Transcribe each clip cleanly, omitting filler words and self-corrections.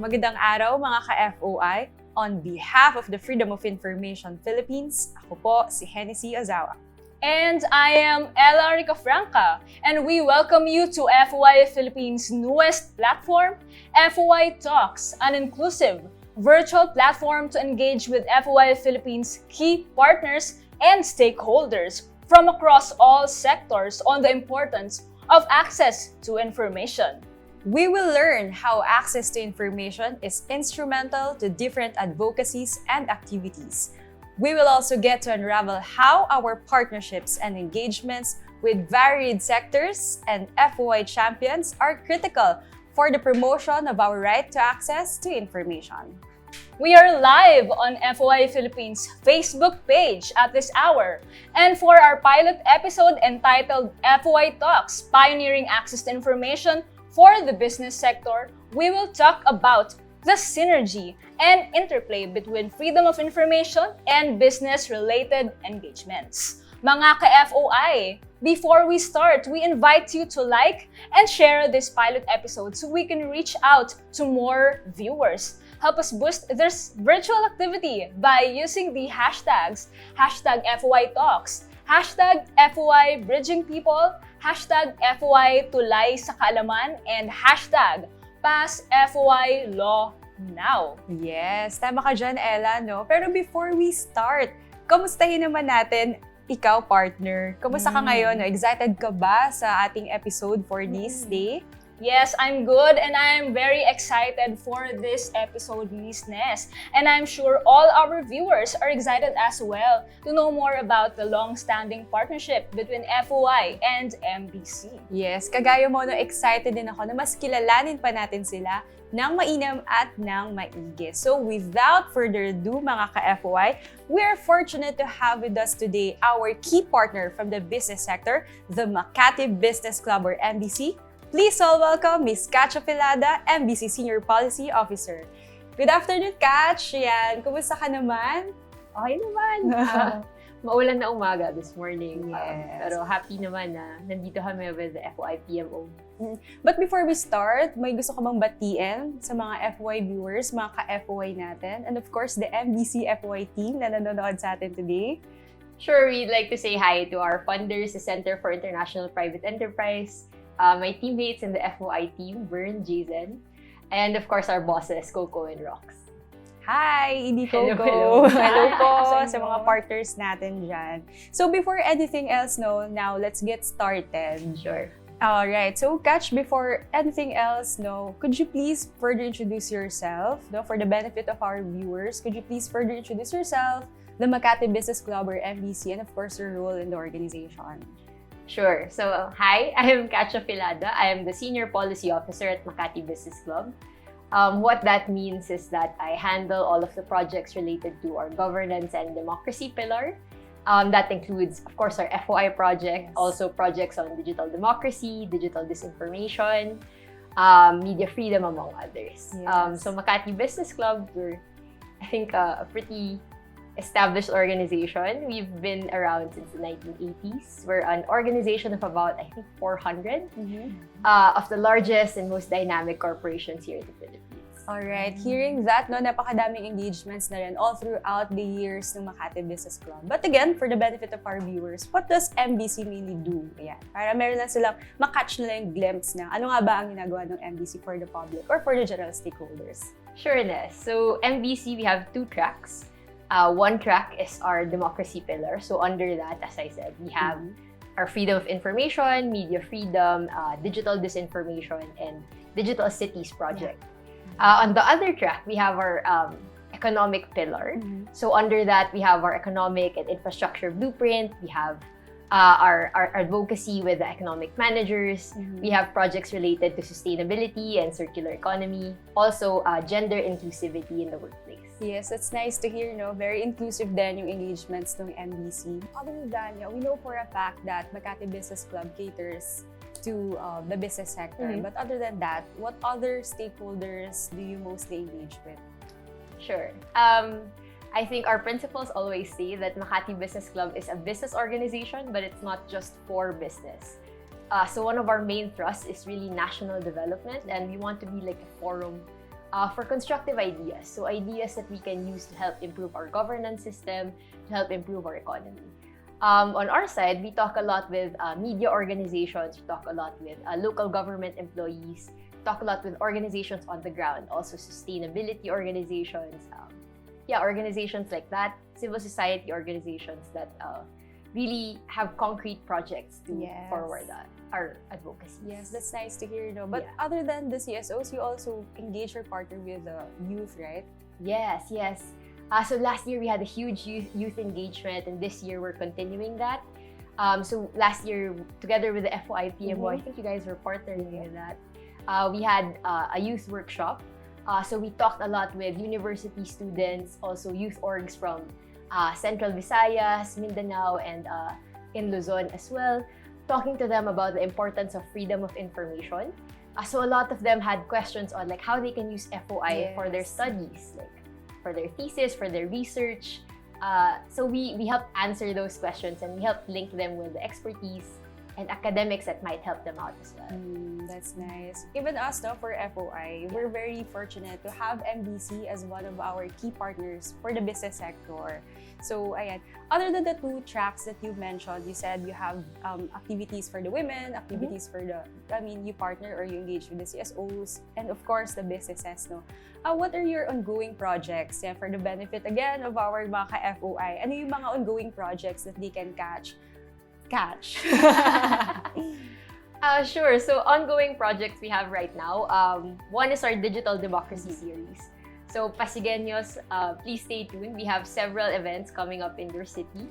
Magandang araw mga ka-FOI. On behalf of the Freedom of Information Philippines, ako po si Hennessy Azawa. And I am Ella Ricafranca, and we welcome you to FOI Philippines' newest platform, FOI Talks, an inclusive virtual platform to engage with FOI Philippines' key partners and stakeholders from across all sectors on the importance of access to information. We will learn how access to information is instrumental to different advocacies and activities. We will also get to unravel how our partnerships and engagements with varied sectors and FOI champions are critical for the promotion of our right to access to information. We are live on FOI Philippines' Facebook page at this hour. And for our pilot episode entitled FOI Talks, Pioneering Access to Information for the Business Sector, we will talk about the synergy and interplay between freedom of information and business-related engagements. Mga ka-FOI, before we start, we invite you to like and share this pilot episode so we can reach out to more viewers. Help us boost this virtual activity by using the hashtags, #FOI Talks, #FOI Bridging People, #FOI Tulay sa Kaalaman, and #Pass FOI Law Now. Yes, tama ka dyan, Ella, no? Pero before we start, kamustahin naman natin ikaw, partner. Kamusta ka ngayon? No? Excited ka ba sa ating episode for this day? Yes, I'm good and I'm very excited for this episode, Miss Ness. And I'm sure all our viewers are excited as well to know more about the long-standing partnership between FOI and MBC. Yes, kagaya mo, no, excited din ako na mas kilalanin pa natin sila ng mainam at ng maigi. So without further ado, mga ka-FOI, we are fortunate to have with us today our key partner from the business sector, the Makati Business Club or MBC. Please all welcome Ms. Ofilada, MBC Senior Policy Officer. Good afternoon, Catch. Yan, kumusta ka naman? Okay naman. Maulan na umaga this morning. Yes. Pero happy naman na nandito kami with the FOI-PMO. But before we start, may gusto ka bang batiin sa mga FOI viewers, mga ka-FOI natin, and of course, the MBC FOI team na nanonood sa atin today? Sure, we'd like to say hi to our funders, the Center for International Private Enterprise, my teammates in the FOI team, Vern, Jason, and of course, our bosses, Coco and Rox. Hi, hindi Hello, Coco. hello. Hello po Hi, sa mga partners natin dyan. So before anything else, no, now let's get started. Sure. Alright, so Catch, before anything else, no, could you please further introduce yourself, no, for the benefit of our viewers? Could you please further introduce yourself, the Makati Business Club or MBC, and of course your role in the organization? Sure. So, hi, I am Ofilada. I am the Senior Policy Officer at Makati Business Club. What that means is that I handle all of the projects related to our governance and democracy pillar. That includes, of course, our FOI project, also projects on digital democracy, digital disinformation, media freedom, among others. Yes. So Makati Business Club, we're, I think, a pretty established organization. We've been around since the 1980s. We're an organization of about, I think, 400 of the largest and most dynamic corporations here in the Philippines. Alright, hearing that, no, napakadaming engagements na rin all throughout the years ng Makati Business Club. But again, for the benefit of our viewers, what does MBC really do? Ayan, para meron lang silang makatch nila yung glimpse na ano nga ba ang ginagawa ng MBC for the public or for the general stakeholders. Sure, Ness. So MBC, we have 2 tracks. One track is our democracy pillar. So under that, as I said, we have our freedom of information, media freedom, digital disinformation, and digital cities project. On the other track, we have our economic pillar. So under that, we have our economic and infrastructure blueprint. We have our advocacy with the economic managers. We have projects related to sustainability and circular economy. Also, gender inclusivity in the workplace. Yes, it's nice to hear, no? Very inclusive din yung engagements ng MBC. Other than that, we know for a fact that Makati Business Club caters to the business sector. But other than that, what other stakeholders do you mostly engage with? Sure. I think our principals always say that Makati Business Club is a business organization, but it's not just for business. So one of our main thrusts is really national development, and we want to be like a forum for constructive ideas. So ideas that we can use to help improve our governance system, to help improve our economy. On our side, we talk a lot with media organizations, we talk a lot with local government employees, talk a lot with organizations on the ground, also sustainability organizations, organizations like that, civil society organizations that really have concrete projects to forward our advocacy. Yes, that's nice to hear, no? But Yeah. other than the CSOs, you also engage or partner with the youth, right? Yes. So last year we had a huge youth engagement, and this year we're continuing that. So last year, together with the FOI-PMO, I think you guys were partnering with that. We had a youth workshop. So we talked a lot with university students, also youth orgs from Central Visayas, Mindanao, and in Luzon as well, talking to them about the importance of freedom of information. So a lot of them had questions on like how they can use FOI for their studies, like for their thesis, for their research. So we helped answer those questions, and we helped link them with the expertise and academics that might help them out as well. That's nice. Even us, no, for FOI, we're very fortunate to have MBC as one of our key partners for the business sector. So, ayan. Other than the two tracks that you mentioned, you said you have activities for the women, activities for the, you partner or you engage with the CSOs, and of course, the businesses, no? What are your ongoing projects for the benefit, again, of our mga ka-FOI? Ano yung mga ongoing projects that they can catch? Sure. So ongoing projects we have right now. One is our digital democracy series. So Pasigueños, please stay tuned. We have several events coming up in your city.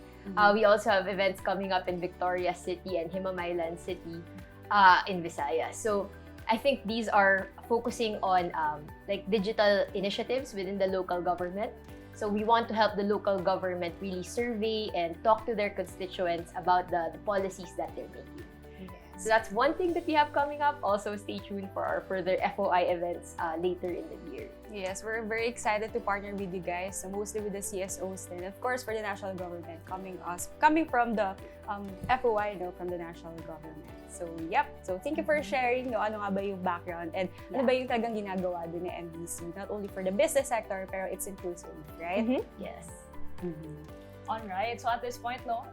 We also have events coming up in Victoria City and Himamaylan City in Visayas. So I think these are focusing on like digital initiatives within the local government. So we want to help the local government really survey and talk to their constituents about the policies that they're making. So that's one thing that we have coming up. Also, stay tuned for our further FOI events later in the year. Yes, we're very excited to partner with you guys, so mostly with the CSOs and of course for the national government, coming from the FOI, no, from the national government. So, yep. So, thank you for sharing, no, ano nga ba yung background and ano ba yung talagang ginagawa din ng MBC, not only for the business sector, pero it's inclusive, right? Yes. Alright, so at this point, no,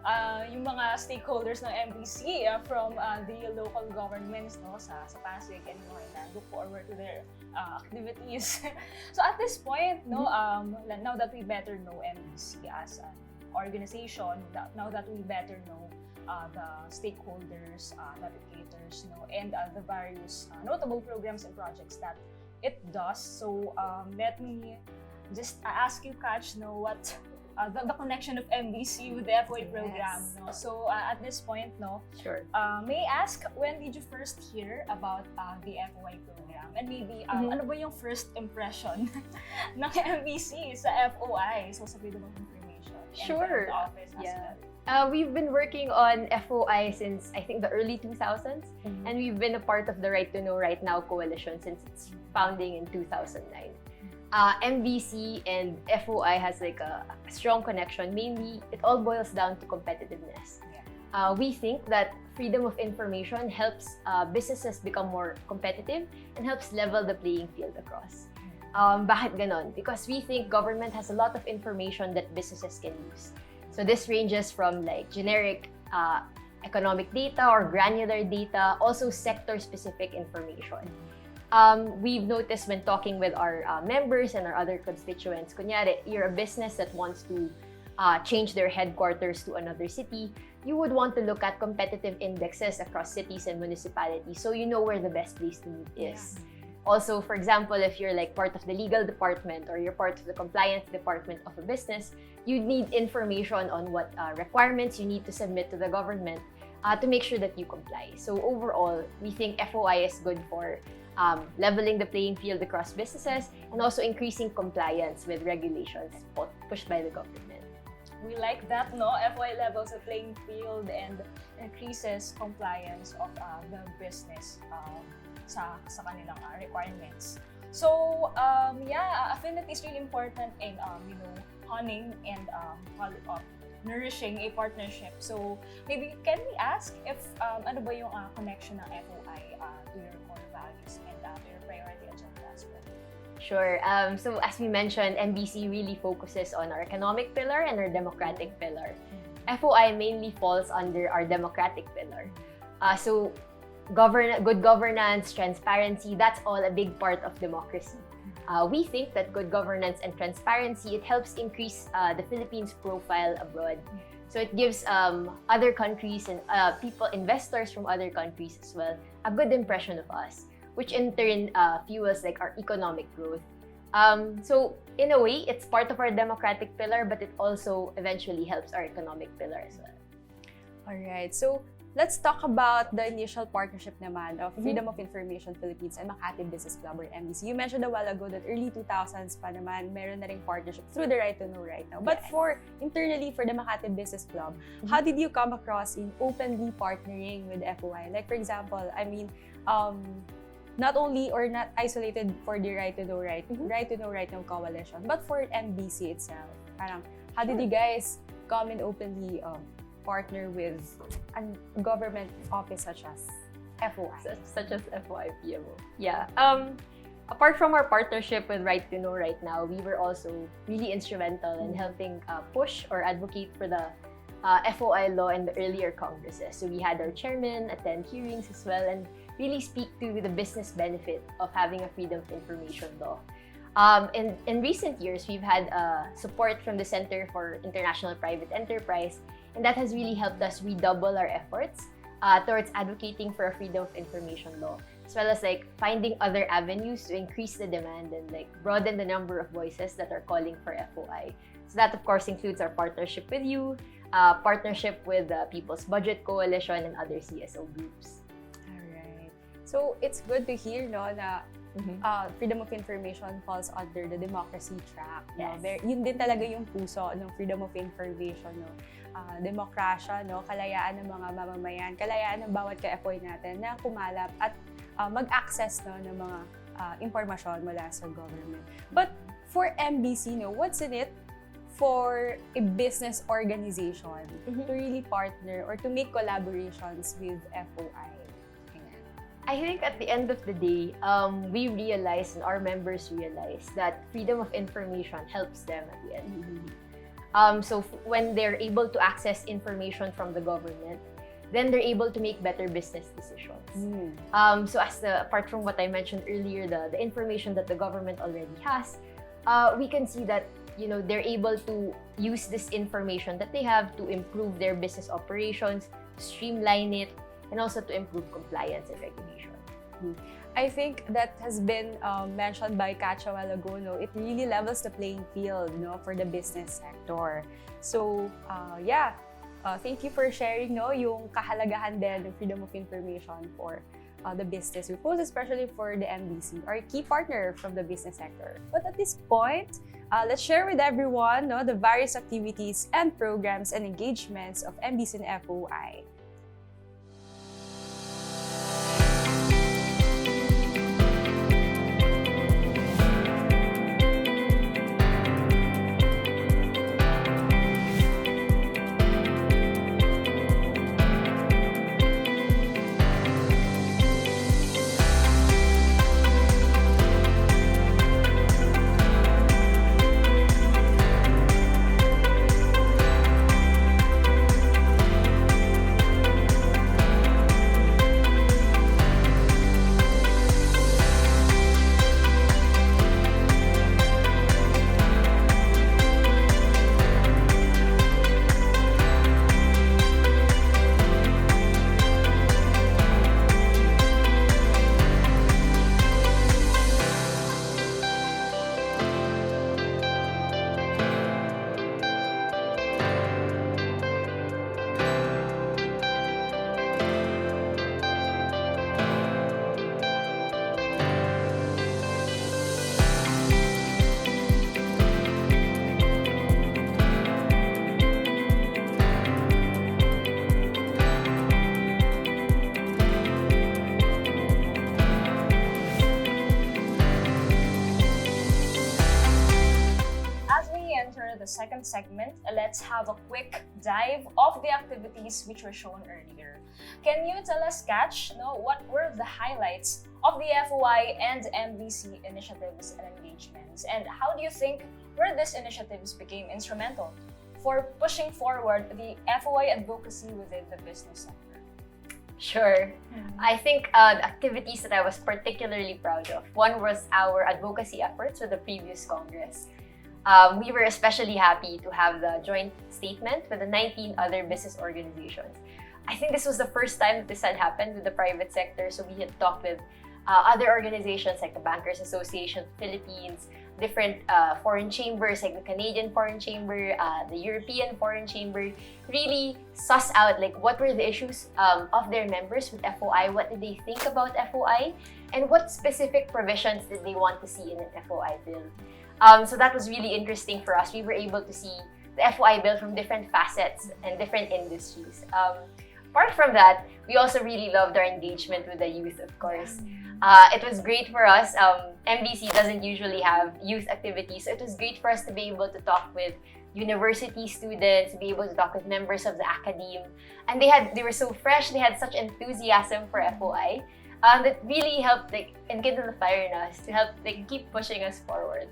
yung mga stakeholders ng MBC from the local governments, no, sa Pasig and Himalaylan, look forward to their activities. So at this point, no, now that we better know MBC as an organization, now that we better know the stakeholders, navigators, no, and the various notable programs and projects that it does. So let me just ask you, Catch, no, what the connection of MBC with the FOI program, no? So at this point, no, Sure. May I ask, when did you first hear about the FOI program? And maybe, ano ba yung first impression ng MBC sa FOI? So sa freedom of information. Sure. And the office as well. We've been working on FOI since I think the early 2000s, and we've been a part of the Right to Know Right Now coalition since its founding in 2009. MBC and FOI has like a strong connection. Mainly, it all boils down to competitiveness. We think that freedom of information helps businesses become more competitive and helps level the playing field across. Bakit ganon? Because we think government has a lot of information that businesses can use. So this ranges from like generic economic data or granular data, also sector-specific information. We've noticed when talking with our members and our other constituents, kunyari, you're a business that wants to change their headquarters to another city, you would want to look at competitive indexes across cities and municipalities so you know where the best place to move is. Also, for example, if you're like part of the legal department or you're part of the compliance department of a business, you need information on what requirements you need to submit to the government to make sure that you comply. So overall, we think FOI is good for leveling the playing field across businesses and also increasing compliance with regulations pushed by the government. We like that, no? FOI levels the playing field and increases compliance of the business sa kanilang requirements. So, affinity is really important in, honing and nourishing a partnership. So, maybe can we ask if ano ba yung connection ng FOI to your core values and to your priority agenda as well? Sure. So as we mentioned, MBC really focuses on our economic pillar and our democratic pillar. FOI mainly falls under our democratic pillar. So good governance, transparency, that's all a big part of democracy. We think that good governance and transparency, it helps increase the Philippines' profile abroad. So it gives other countries and investors from other countries as well, a good impression of us, which in turn fuels like our economic growth. So in a way, it's part of our democratic pillar, but it also eventually helps our economic pillar as well. All right. So let's talk about the initial partnership naman of Freedom of Information Philippines and Makati Business Club or MBC. You mentioned a while ago that early 2000s pa naman, meron na ring partnership through the Right to Know right now. But internally for the Makati Business Club, how did you come across in openly partnering with FOI? Like for example, I mean, not only or not isolated for the Right to Know right now coalition, but for MBC itself. Parang, how did you guys come and openly partner with a government office such as FOI? Such as FOI-PMO. Yeah. Apart from our partnership with Right to Know right now, we were also really instrumental in helping push or advocate for the FOI law in the earlier congresses. So we had our chairman attend hearings as well and really speak to the business benefit of having a freedom of information law. In recent years, we've had support from the Center for International Private Enterprise, and that has really helped us redouble our efforts towards advocating for a freedom of information law, as well as like finding other avenues to increase the demand and like broaden the number of voices that are calling for FOI. So that of course includes our partnership with you, partnership with the People's Budget Coalition and other CSO groups. Alright. So it's good to hear, no, na freedom of information falls under the democracy track. Yes. No? Yun din talaga yung puso ng freedom of information. No? Demokrasya, no? Kalayaan ng mga mamamayan, kalayaan ng bawat ka-FOI natin na kumalap at mag-access, no, ng mga impormasyon mula sa government. But for MBC, no, what's in it for a business organization to really partner or to make collaborations with FOI? I think at the end of the day, we realize and our members realize that freedom of information helps them at the end of the day. So when they're able to access information from the government, then they're able to make better business decisions. So apart from what I mentioned earlier, the information that the government already has, we can see that they're able to use this information that they have to improve their business operations, streamline it, and also to improve compliance and regulation. I think that has been mentioned by Katch a while ago. No, it really levels the playing field, no, for the business sector. So thank you for sharing, no, yung kahalagahan din ng freedom of information for the business group, especially for the MBC, our key partner from the business sector. But at this point, let's share with everyone, no, the various activities and programs and engagements of MBC and FOI. The second segment, let's have a quick dive of the activities which were shown earlier. Can you tell us, Katch, what were the highlights of the FOI and MBC initiatives and engagements? engagements? And how do you think where these initiatives became instrumental for pushing forward the FOI advocacy within the business sector? Sure. I think the activities that I was particularly proud of, one was our advocacy efforts with the previous Congress. We were especially happy to have the joint statement with the 19 other business organizations. I think this was the first time that this had happened with the private sector, so we had talked with other organizations like the Bankers Association of the Philippines, different foreign chambers like the Canadian Foreign Chamber, the European Foreign Chamber, really suss out like what were the issues of their members with FOI, what did they think about FOI, and what specific provisions did they want to see in an FOI bill. So that was really interesting for us. We were able to see the FOI bill from different facets and different industries. Apart from that, we also really loved our engagement with the youth, of course. It was great for us. MBC doesn't usually have youth activities, so it was great for us to be able to talk with university students, to be able to talk with members of the academe. And they were so fresh, they had such enthusiasm for FOI that really helped enkindle the fire in us to help keep pushing us forward.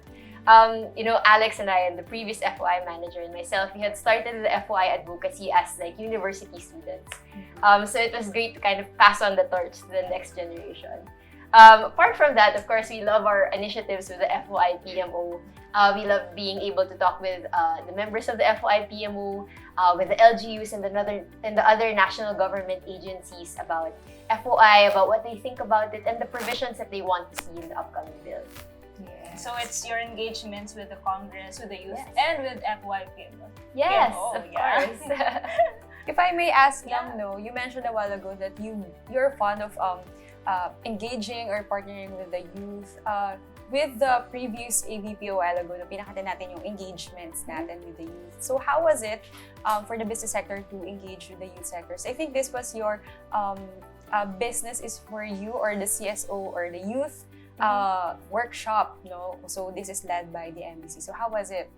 Alex and I, and the previous FOI manager and myself, we had started the FOI advocacy as university students. So it was great to kind of pass on the torch to the next generation. Apart from that, of course, we love our initiatives with the FOI-PMO. We love being able to talk with the members of the FOI-PMO, with the LGUs and the other national government agencies about FOI, about what they think about it, and the provisions that they want to see in the upcoming bill. Yeah. So it's your engagements with the Congress, with the youth, and with FOI-PMO. Yes, PMO, of course. If I may ask lang, you mentioned a while ago that you're fond of engaging or partnering with the youth. With the previous AVP a while ago, pinakita natin yung engagements natin with the youth. So how was it for the business sector to engage with the youth sectors? I think this was your business is for you, or the CSO or the youth workshop, no? So this is led by the MBC. So how was it?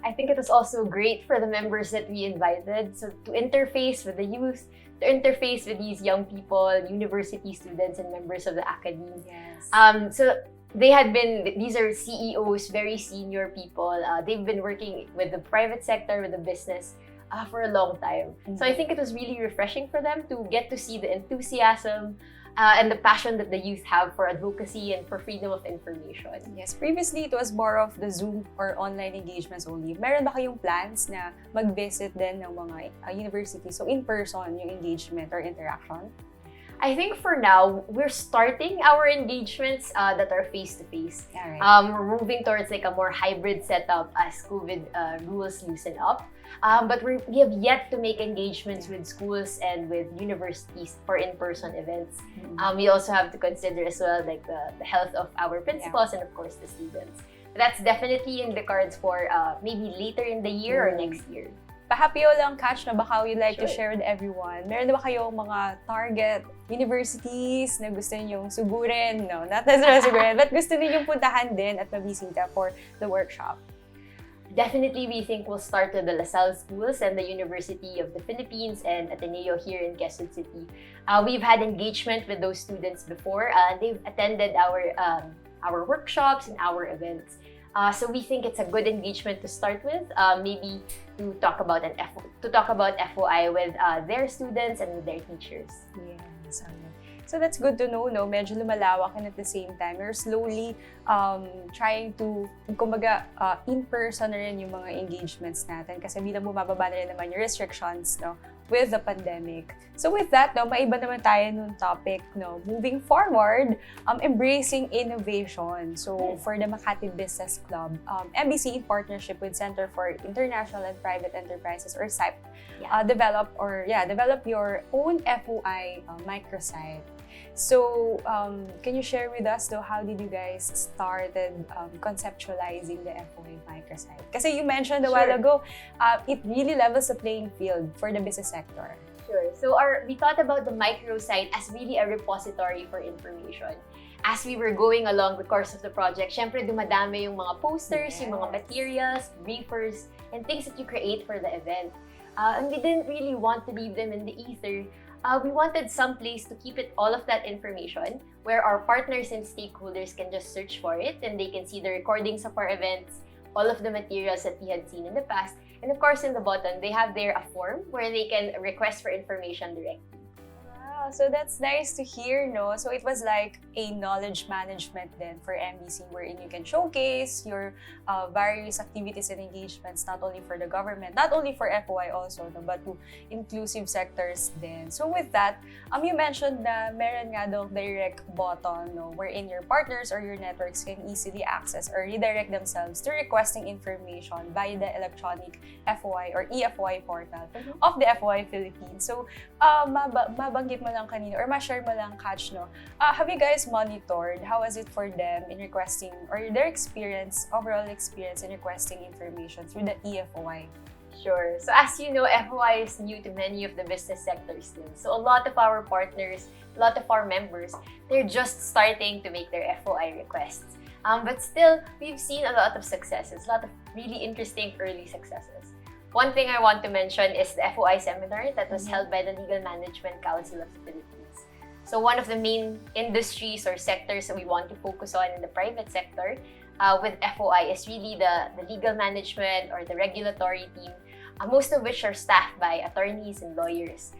I think it was also great for the members that we invited. So to interface with the youth, to interface with these young people, university students, and members of the academy. Yes. So these are CEOs, very senior people. They've been working with the private sector, with the business for a long time. So I think it was really refreshing for them to get to see the enthusiasm and the passion that the youth have for advocacy and for freedom of information. Yes, previously it was more of the Zoom or online engagements only. Meron ba kayong plans na mag-visit din ng mga universities? So in person yung engagement or interaction? I think for now, we're starting our engagements that are face-to-face. Alright. We're moving towards a more hybrid setup as COVID rules loosen up. But we have yet to make engagements with schools and with universities for in-person events. We also have to consider as well the health of our principals and of course the students. That's definitely in the cards for maybe later in the year or next year. Pahapyo lang, Catch, na baka you'd like to Sure. share with everyone. Meron na ba kayong mga target universities na gusto ninyong sugurin? No, not necessarily sugurin, but gusto ninyong puntahan din at mabisita for the workshop? Definitely, we think we'll start with the LaSalle schools and the University of the Philippines and Ateneo here in Quezon City. We've had engagement with those students before. They've attended our workshops and our events. So we think it's a good engagement to start with, maybe to talk about FOI with their students and with their teachers. Yes. So that's good to know, no? Medyo lumalawak, and at the same time, you're slowly trying to, kumbaga, in-person na rin yung mga engagements natin kasi bilang bumababa na rin naman yung restrictions, no, with the pandemic. So with that, no, maiba naman tayo nung topic, no? Moving forward, embracing innovation. So for the Makati Business Club, MBC in partnership with Center for International and Private Enterprises, or CIP, develop your own FOI microsite. So, can you share with us, though, how did you guys started conceptualizing the FOI microsite? Kasi you mentioned a while ago, it really levels the playing field for the business sector. Sure. So we thought about the microsite as really a repository for information. As we were going along the course of the project, syempre dumadami yung mga posters, yung mga materials, briefers, and things that you create for the event. And we didn't really want to leave them in the ether. we wanted some place to keep it all of that information where our partners and stakeholders can just search for it and they can see the recordings of our events, all of the materials that we had seen in the past. And of course, in the bottom, they have there a form where they can request for information directly. Wow, so that's nice to hear, no? So it was like a knowledge management then for MBC wherein you can showcase your various activities and engagements not only for the government, not only for FOI also, no, but to inclusive sectors then. So with that, you mentioned na meron nga daw direct button, no, wherein your partners or your networks can easily access or redirect themselves to requesting information via the electronic FOI or eFOI portal of the FOI Philippines. So mabanggit mo lang kanina or ma-share mo lang, Catch, no? Have you guys monitored how was it for them in requesting or their experience, overall experience in requesting information through the eFOI? Sure. So as you know, FOI is new to many of the business sectors din. So a lot of our partners, a lot of our members, they're just starting to make their FOI requests. But still, we've seen a lot of successes, a lot of really interesting early successes. One thing I want to mention is the FOI seminar that was held by the Legal Management Council of the Philippines. So one of the main industries or sectors that we want to focus on in the private sector with FOI is really the legal management or the regulatory team, most of which are staffed by attorneys and lawyers.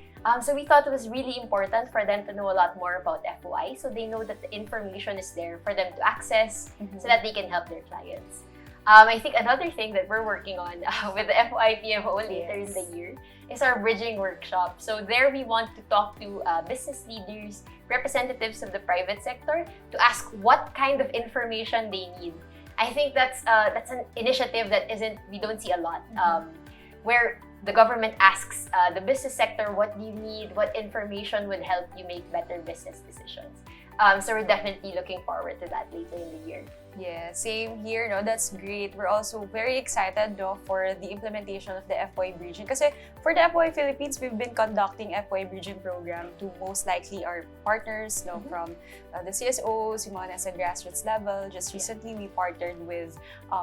So we thought it was really important for them to know a lot more about FOI so they know that the information is there for them to access so that they can help their clients. I think another thing that we're working on with the FOI-PMO later in the year is our bridging workshop. So there we want to talk to business leaders, representatives of the private sector to ask what kind of information they need. I think that's an initiative that we don't see a lot, where the government asks the business sector, what do you need, what information would help you make better business decisions. So we're definitely looking forward to that later in the year. Yeah, same here, no? That's great. We're also very excited, no, for the implementation of the FOI Bridging. Kasi for the FOI Philippines, we've been conducting FOI Bridging program to most likely our partners, no, from the CSOs, yung mga nasa grassroots level. Just recently, we partnered with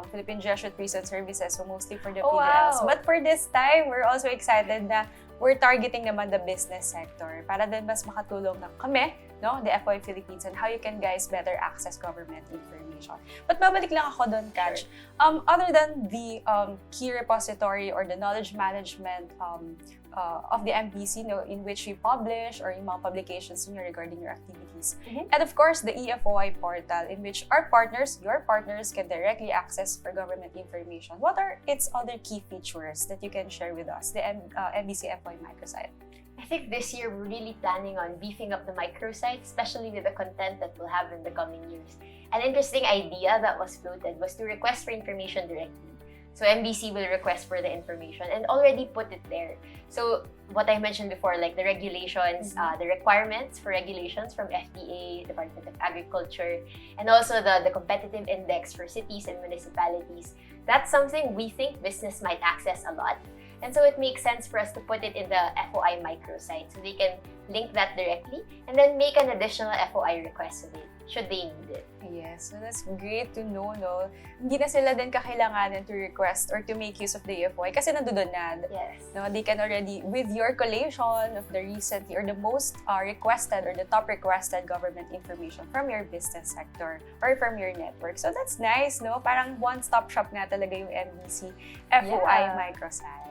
Philippine Jesuit Prison Services, so mostly for the PDLs. Wow. But for this time, we're also excited na we're targeting naman the business sector para din mas makatulong na kami, no, the FOI Philippines, and how you can guys better access government information. But mabalik lang ako doon, Catch. Other than the key repository or the knowledge management of the MBC, no, in which you publish or yung mga publications niyo regarding your activities. And of course, the eFOI portal in which our partners, your partners, can directly access for government information. What are its other key features that you can share with us, the MBC FOI microsite? I think this year we're really planning on beefing up the microsite, especially with the content that we'll have in the coming years. An interesting idea that was floated was to request for information directly. So MBC will request for the information and already put it there. So what I mentioned before, like the regulations, the requirements for regulations from FDA, Department of Agriculture, and also the competitive index for cities and municipalities, that's something we think business might access a lot. And so it makes sense for us to put it in the FOI microsite so they can link that directly and then make an additional FOI request of it, should they need it. Yes, so that's great to know, no? Hindi na sila din kakailanganin to request or to make use of the FOI kasi nandoon na. Yes. No, they can already, with your collation of the recently or the most requested or the top requested government information from your business sector or from your network. So that's nice, no? Parang one-stop shop nga talaga yung MBC FOI microsite.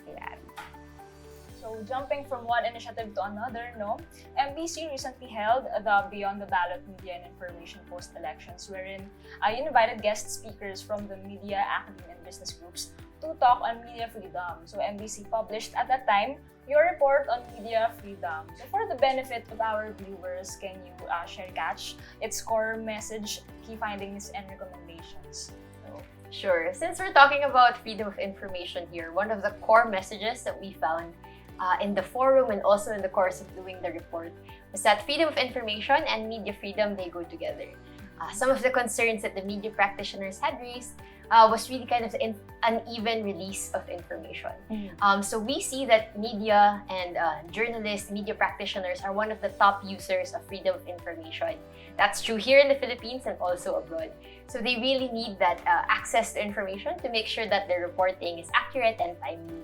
Ayan. So jumping from one initiative to another, no, MBC recently held the Beyond the Ballot Media and Information Post-Elections, wherein you invited guest speakers from the media, academia, and business groups to talk on media freedom. So MBC published at that time your report on media freedom. So for the benefit of our viewers, can you share, Catch, its core message, key findings, and recommendations? Sure. Since we're talking about freedom of information here, one of the core messages that we found in the forum and also in the course of doing the report was that freedom of information and media freedom, they go together. Some of the concerns that the media practitioners had raised was really kind of an uneven release of information. So we see that media and journalists, media practitioners are one of the top users of freedom of information. That's true here in the Philippines and also abroad. So they really need that access to information to make sure that their reporting is accurate and timely.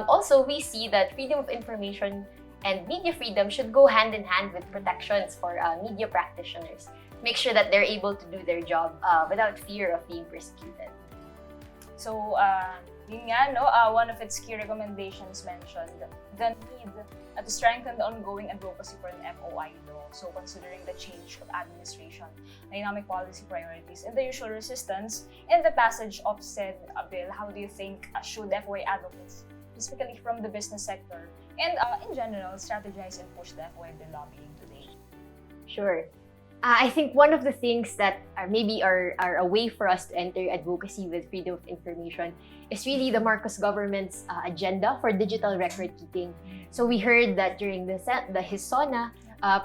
Also, we see that freedom of information And media freedom should go hand in hand with protections for media practitioners. Make sure that they're able to do their job without fear of being persecuted. So, yun nga, no, one of its key recommendations mentioned the need to strengthen the ongoing advocacy for an FOI law. So, considering the change of administration, dynamic policy priorities, and the usual resistance in the passage of said bill, how do you think should FOI advocates, specifically from the business sector, and in general, strategize and push the FOI bill lobbying today? Sure. I think one of the things that are a way for us to enter advocacy with freedom of information is really the Marcos government's agenda for digital record keeping. So we heard that during the HISONA,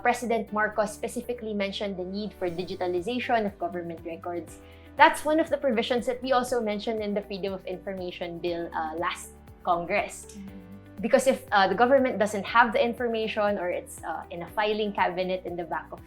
President Marcos specifically mentioned the need for digitalization of government records. That's one of the provisions that we also mentioned in the Freedom of Information Bill last Congress. Because if the government doesn't have the information, or it's in a filing cabinet in the back of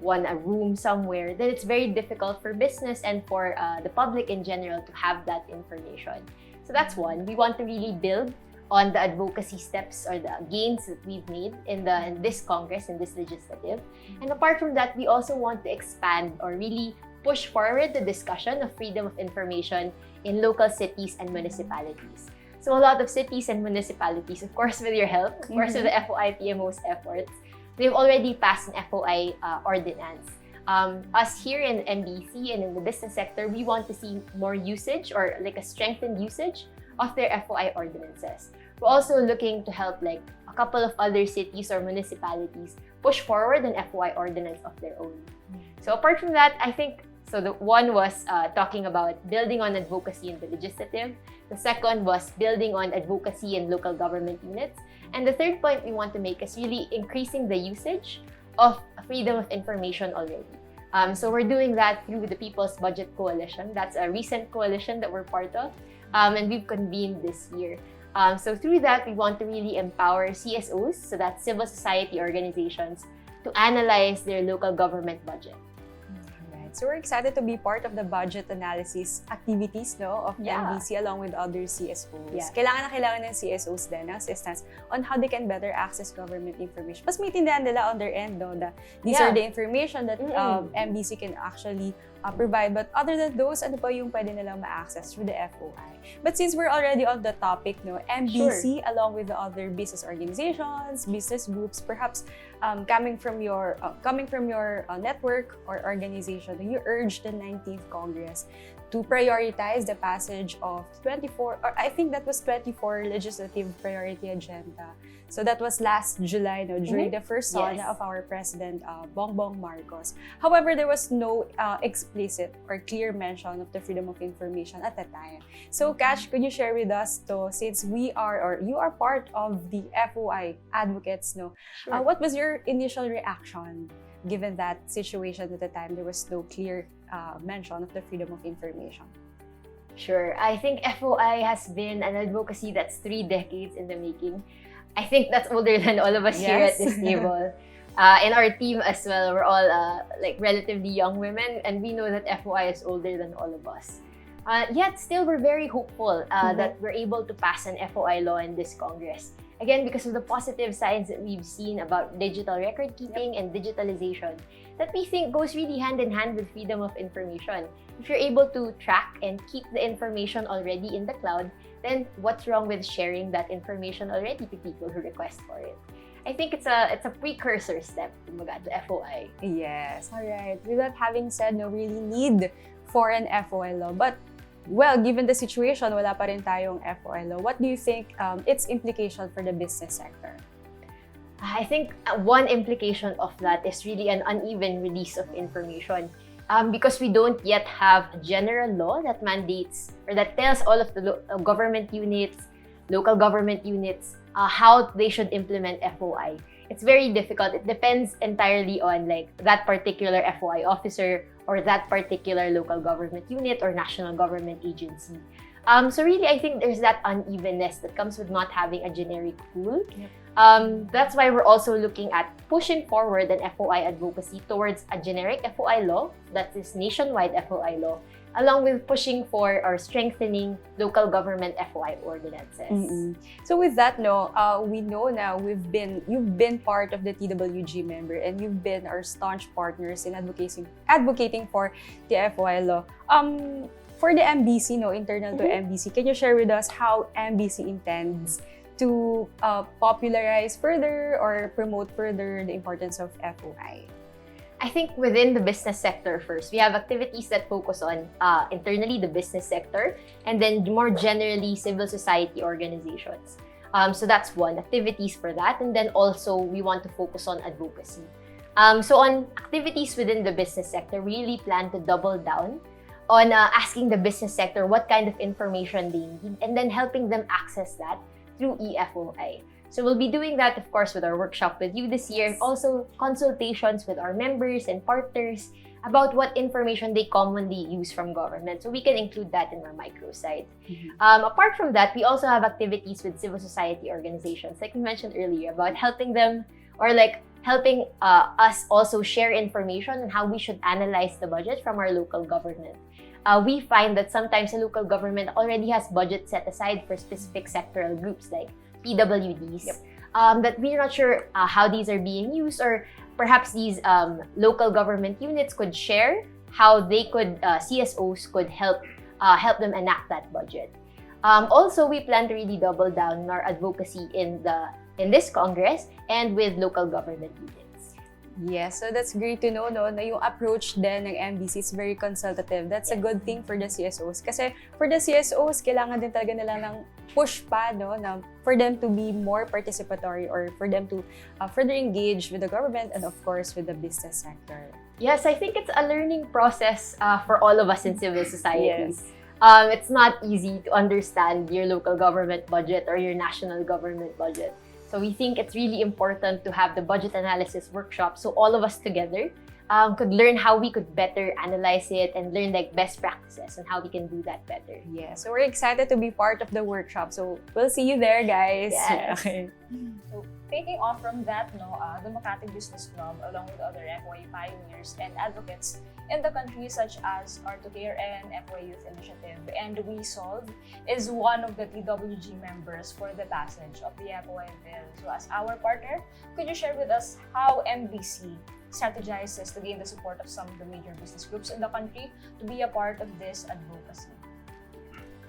a room somewhere, then it's very difficult for business and for the public in general to have that information. So that's one. We want to really build on the advocacy steps or the gains that we've made in this Congress, in this legislative. And apart from that, we also want to expand or really push forward the discussion of freedom of information in local cities and municipalities. So a lot of cities and municipalities, of course with your help, of course with the FOI-PMO's efforts, we've already passed an FOI ordinance. Us here in MBC and in the business sector, we want to see more usage or like a strengthened usage of their FOI ordinances. We're also looking to help like a couple of other cities or municipalities push forward an FOI ordinance of their own. So apart from that, I think, so the one was talking about building on advocacy in the legislative. The second was building on advocacy in local government units. And the third point we want to make is really increasing the usage of freedom of information already. So we're doing that through the People's Budget Coalition. That's a recent coalition that we're part of, and we've convened this year. So through that, we want to really empower CSOs, so that's civil society organizations, to analyze their local government budget. So we're excited to be part of the budget analysis activities of Yeah. MBC along with other CSOs. Yeah. Kailangan ng CSOs din ng assistance on how they can better access government information. Mas maintindihan nila on their end that these Yeah. are the information that MBC can actually provide. But other than those, ano pa yung pwede nilang ma-access through the FOI? But since we're already on the topic, MBC along with the other business organizations, business groups, perhaps coming from your network or organization, you urge the 19th Congress to prioritize the passage of 24 legislative priority agenda. So that was last July, during the first SONA of our President Bongbong Marcos. However, there was no explicit or clear mention of the freedom of information at that time. So, Cash, could you share with us, since you are part of the FOI advocates, Sure. what was your initial reaction given that situation at the time? There was no clear mention of the freedom of information. Sure. I think FOI has been an advocacy that's 3 decades in the making. I think that's older than all of us here at this table. In our team as well, we're all relatively young women, and we know that FOI is older than all of us. Yet still, we're very hopeful that we're able to pass an FOI law in this Congress. Again, because of the positive signs that we've seen about digital record keeping and digitalization, that we think goes really hand in hand with freedom of information. If you're able to track and keep the information already in the cloud, then what's wrong with sharing that information already to people who request for it? I think it's a precursor step to FOI. Yes. All right. With that having said, no really need for an FOI law. But, well, given the situation, wala pa rin tayong FOI law. What do you think its implication for the business sector? I think one implication of that is really an uneven release of information. Because we don't yet have a general law that mandates or that tells all of the government units, local government units, how they should implement FOI. It's very difficult. It depends entirely on that particular FOI officer or that particular local government unit or national government agency. So really, I think there's that unevenness that comes with not having a generic rule. Yep. That's why we're also looking at pushing forward an FOI advocacy towards a generic FOI law, that is nationwide FOI law, along with pushing for or strengthening local government FOI ordinances. So with that, we know now you've been part of the TWG member and you've been our staunch partners in advocating for the FOI law. For the MBC, internal to MBC, can you share with us how MBC intends to popularize further or promote further the importance of FOI? I think within the business sector first, we have activities that focus on internally the business sector and then more generally civil society organizations. So that's one, activities for that. And then also we want to focus on advocacy. So on activities within the business sector, we really plan to double down on asking the business sector what kind of information they need and then helping them access that through eFOI. So we'll be doing that, of course, with our workshop with you this year, and also consultations with our members and partners about what information they commonly use from government. So we can include that in our microsite. Apart from that, we also have activities with civil society organizations, like we mentioned earlier, about helping them or helping us also share information on how we should analyze the budget from our local government. We find that sometimes the local government already has budget set aside for specific sectoral groups like PWDs, that we're not sure how these are being used, or perhaps these local government units could share how they could, CSOs could help them enact that budget. Also, we plan to really double down on our advocacy in this Congress and with local government units. Yes, so that's great to know, na yung approach din ng MBC is very consultative. That's a good thing for the CSOs. Kasi for the CSOs, kailangan din talaga nila ng push pa, na for them to be more participatory or for them to further engage with the government and of course with the business sector. Yes, I think it's a learning process for all of us in civil society. Yes. It's not easy to understand your local government budget or your national government budget. So we think it's really important to have the budget analysis workshop so all of us together could learn how we could better analyze it and learn best practices and how we can do that better. Yeah, so we're excited to be part of the workshop. So we'll see you there, guys. Yes. Okay. So, taking off from that, the Makati Business Club, along with other FOI pioneers and advocates in the country, such as R2KRN, FOI Youth Initiative, and We Solve, is one of the TWG members for the passage of the FOI bill. So, as our partner, could you share with us how MBC strategizes to gain the support of some of the major business groups in the country to be a part of this advocacy?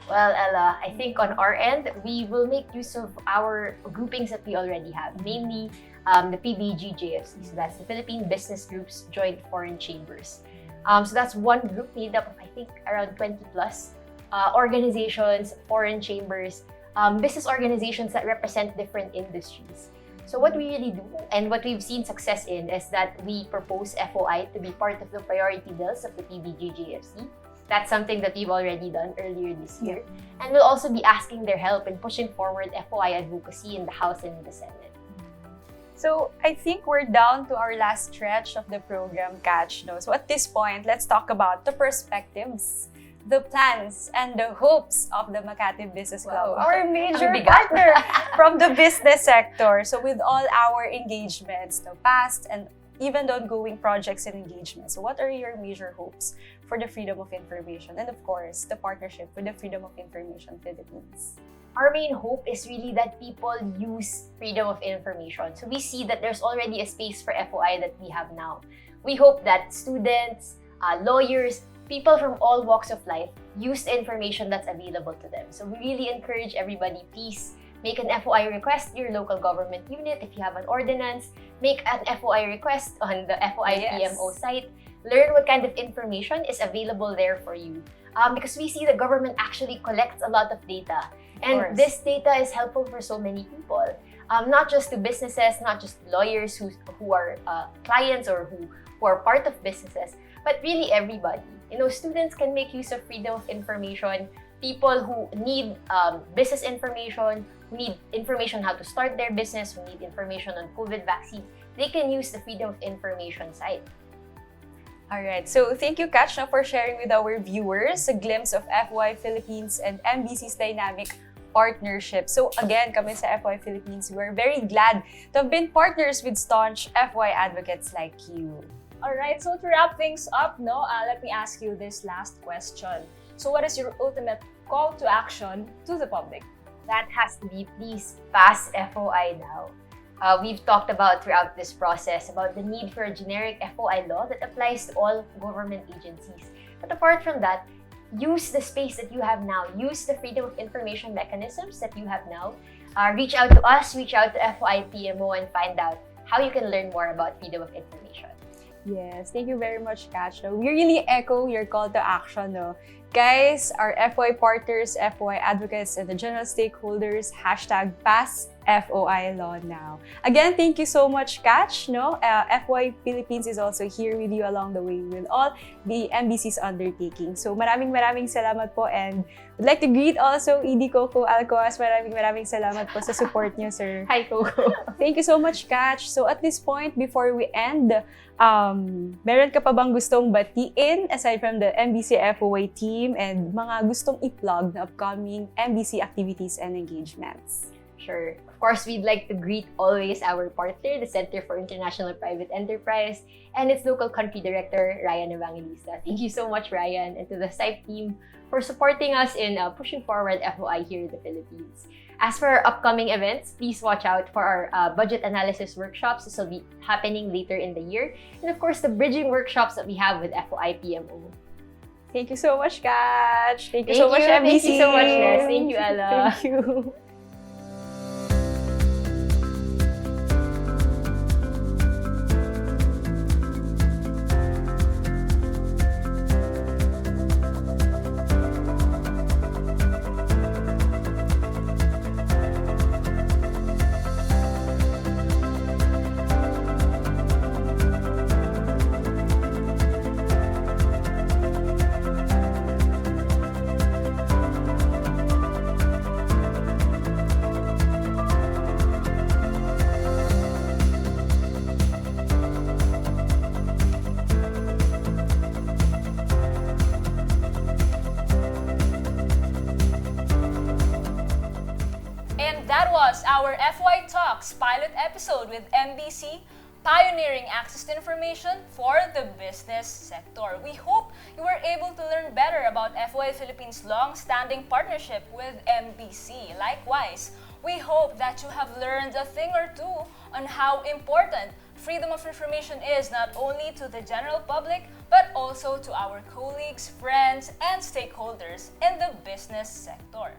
Well, Ella, I think on our end, we will make use of our groupings that we already have, namely the PBGJFC, so that's the Philippine Business Groups Joint Foreign Chambers. So that's one group made up of, I think, around 20 plus organizations, foreign chambers, business organizations that represent different industries. So what we really do and what we've seen success in is that we propose FOI to be part of the priority bills of the PBGJFC. That's something that we've already done earlier this year. And we'll also be asking their help in pushing forward FOI advocacy in the House and in the Senate. So I think we're down to our last stretch of the program, Catch. So at this point, let's talk about the perspectives, the plans, and the hopes of the Makati Business Club, our major partner from the business sector. So with all our engagements, the past and even the ongoing projects and engagements. So what are your major hopes for the freedom of information and of course, the partnership with the Freedom of Information Philippines? Our main hope is really that people use freedom of information. So we see that there's already a space for FOI that we have now. We hope that students, lawyers, people from all walks of life use the information that's available to them. So we really encourage everybody, please make an FOI request to your local government unit. If you have an ordinance, make an FOI request on the FOI-PMO site. Learn what kind of information is available there for you. Because we see the government actually collects a lot of data. And this data is helpful for so many people. Not just to businesses, not just lawyers who are clients or who are part of businesses, but really everybody. Students can make use of freedom of information. People who need business information, who need information how to start their business, who need information on COVID vaccine, they can use the Freedom of Information site. All right, so thank you, Kachna, for sharing with our viewers a glimpse of FOI Philippines and MBC's dynamic partnership. So again, kami sa FOI Philippines, we're very glad to have been partners with staunch FOI advocates like you. All right, so to wrap things up, let me ask you this last question. So what is your ultimate call to action to the public? That has to be, please pass FOI now. We've talked about throughout this process about the need for a generic FOI law that applies to all government agencies. But apart from that, use the space that you have now. Use the freedom of information mechanisms that you have now. Reach out to us, reach out to FOI-PMO and find out how you can learn more about freedom of information. Yes, thank you very much, Catch. No, we really echo your call to action. No? Guys, our FOI partners, FOI advocates, and the general stakeholders, hashtag pass FOI law now. Again, thank you so much, Catch. No? FOI Philippines is also here with you along the way with all the MBC's undertaking. So maraming salamat po, and would like to greet also ED Coco Alcoas. Maraming salamat po sa support niyo, sir. Hi, Coco. Thank you so much, Catch. So at this point, before we end, meron ka pa bang gustong batiin aside from the MBC FOI team and mga gustong i-plug na upcoming MBC activities and engagements? Sure. Of course, we'd like to greet always our partner, the Center for International Private Enterprise, and its local country director, Ryan Evangelista. Thank you so much, Ryan, and to the SIPE team for supporting us in pushing forward FOI here in the Philippines. As for our upcoming events, please watch out for our budget analysis workshops. This will be happening later in the year. And of course, the bridging workshops that we have with FOI-PMO. Thank you so much, Catch. Thank you so much, MBC. Thank you so much, Nes. Thank you, Ella. Thank you. That was our FOI Talks pilot episode with MBC, pioneering access to information for the business sector. We hope you were able to learn better about FOI Philippines' long-standing partnership with MBC. Likewise, we hope that you have learned a thing or two on how important freedom of information is not only to the general public, but also to our colleagues, friends, and stakeholders in the business sector.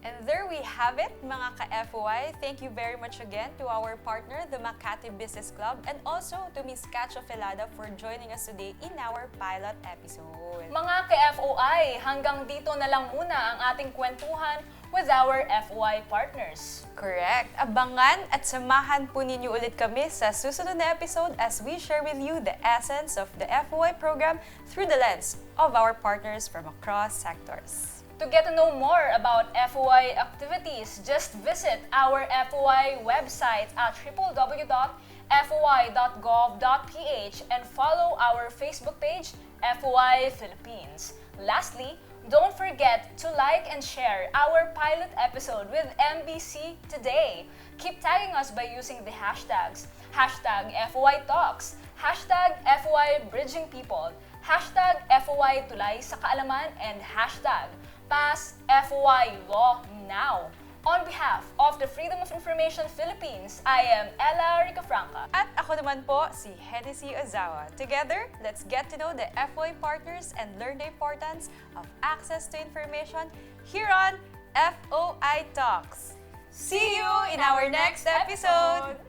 And there we have it, mga ka-FOI. Thank you very much again to our partner, the Makati Business Club, and also to Ms. Catch Ofilada for joining us today in our pilot episode. Mga ka-FOI, hanggang dito na lang muna ang ating kwentuhan with our FOI partners. Correct. Abangan at samahan po ninyo ulit kami sa susunod na episode as we share with you the essence of the FOI program through the lens of our partners from across sectors. To get to know more about FOI activities, just visit our FOI website at www.foi.gov.ph and follow our Facebook page, FOI Philippines. Lastly, don't forget to like and share our pilot episode with MBC today. Keep tagging us by using the hashtags, hashtag FOI Talks, hashtag FOI Bridging People, hashtag FOI Tulay sa Kaalaman, and hashtag Pass FOI Law Now. On behalf of the Freedom of Information Philippines, I am Ella Ricafranca. At ako naman po, si Hennessy Ozawa. Together, let's get to know the FOI partners and learn the importance of access to information here on FOI Talks. See you in our next episode!